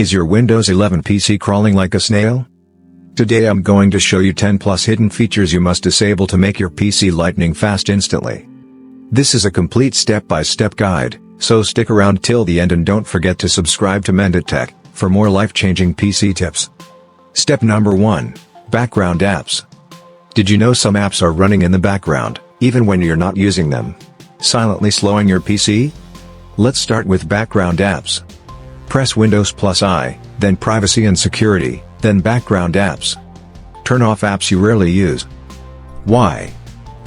Is your Windows 11 PC crawling like a snail? Today I'm going to show you 10 plus hidden features you must disable to make your PC lightning fast instantly. This is a complete step-by-step guide, so stick around till the end and don't forget to subscribe to Mendit Tech for more life-changing PC tips. Step number 1. Background apps. Did you know some apps are running in the background, even when you're not using them, silently slowing your PC? Let's start with background apps. Press Windows plus I, then Privacy and Security, then Background Apps. Turn off apps you rarely use. Why?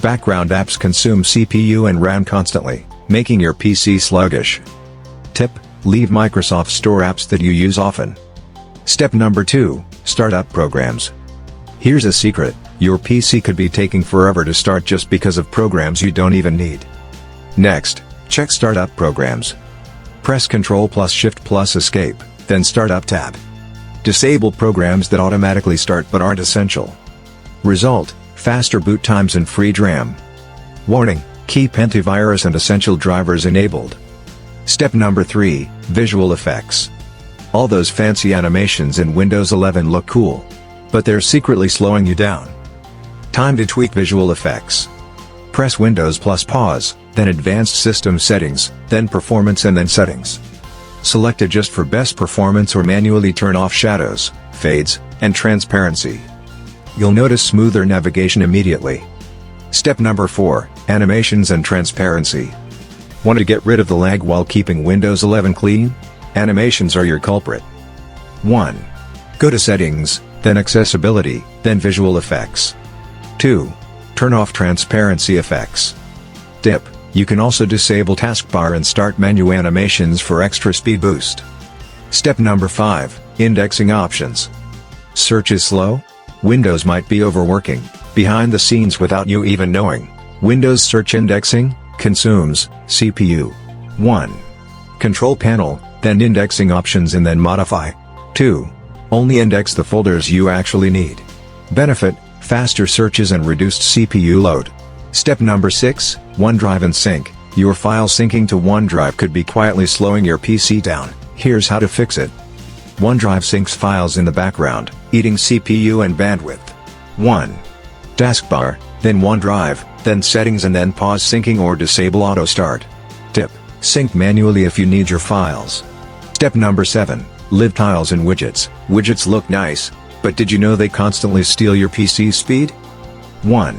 Background apps consume CPU and RAM constantly, making your PC sluggish. Tip: leave Microsoft Store apps that you use often. Step number 2. Startup programs. Here's a secret: your PC could be taking forever to start just because of programs you don't even need. Next, check Startup Programs. Press Ctrl plus Shift plus Escape, then Startup tab. Disable programs that automatically start but aren't essential. Result: faster boot times and free RAM. Warning: keep antivirus and essential drivers enabled. Step number 3. Visual effects. All those fancy animations in Windows 11 look cool, but they're secretly slowing you down. Time to tweak visual effects. Press Windows plus Pause, then Advanced System Settings, then Performance and then Settings. Select Adjust for best performance or manually turn off shadows, fades, and transparency. You'll notice smoother navigation immediately. Step number 4. Animations and transparency. Want to get rid of the lag while keeping Windows 11 clean? Animations are your culprit. 1. Go to Settings, then Accessibility, then Visual Effects. 2. Turn off transparency effects. Tip: you can also disable taskbar and start menu animations for extra speed boost. Step number 5. Indexing options. Search is slow? Windows might be overworking behind the scenes without you even knowing. Windows search indexing consumes CPU. 1. Control panel, then indexing options and then modify. 2. Only index the folders you actually need. Benefit: faster searches and reduced CPU load. Step number 6. OneDrive and Sync. Your file syncing to OneDrive could be quietly slowing your PC down. Here's how to fix it. OneDrive syncs files in the background, eating CPU and bandwidth. 1. Taskbar, then OneDrive, then Settings and then pause syncing or disable auto start. Tip: sync manually if you need your files. Step number 7. Live tiles and widgets. Widgets look nice, but did you know they constantly steal your PC's speed? 1.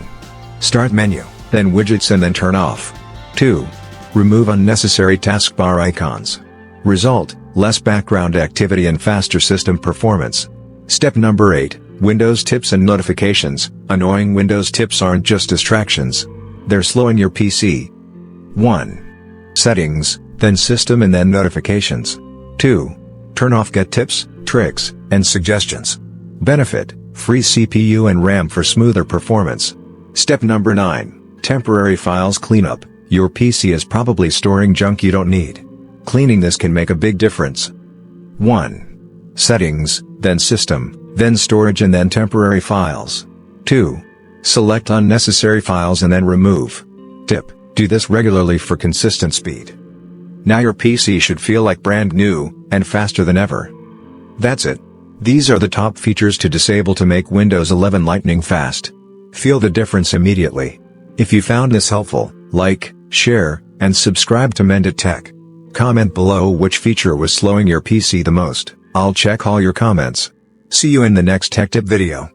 Start menu, then widgets and then turn off. 2. Remove unnecessary taskbar icons. Result: less background activity and faster system performance. Step number 8. Windows tips and notifications. Annoying Windows tips aren't just distractions. They're slowing your PC. 1. Settings, then System and then Notifications. 2. Turn off Get Tips, Tricks, and Suggestions. Benefit: free CPU and RAM for smoother performance. Step number 9. Temporary files cleanup. Your PC is probably storing junk you don't need. Cleaning this can make a big difference. 1. Settings, then System, then Storage and then Temporary Files. 2. Select unnecessary files and then remove. Tip: do this regularly for consistent speed. Now your PC should feel like brand new, and faster than ever. That's it. These are the top features to disable to make Windows 11 lightning fast. Feel the difference immediately. If you found this helpful, like, share, and subscribe to Mendit Tech. Comment below which feature was slowing your PC the most. I'll check all your comments. See you in the next tech tip video.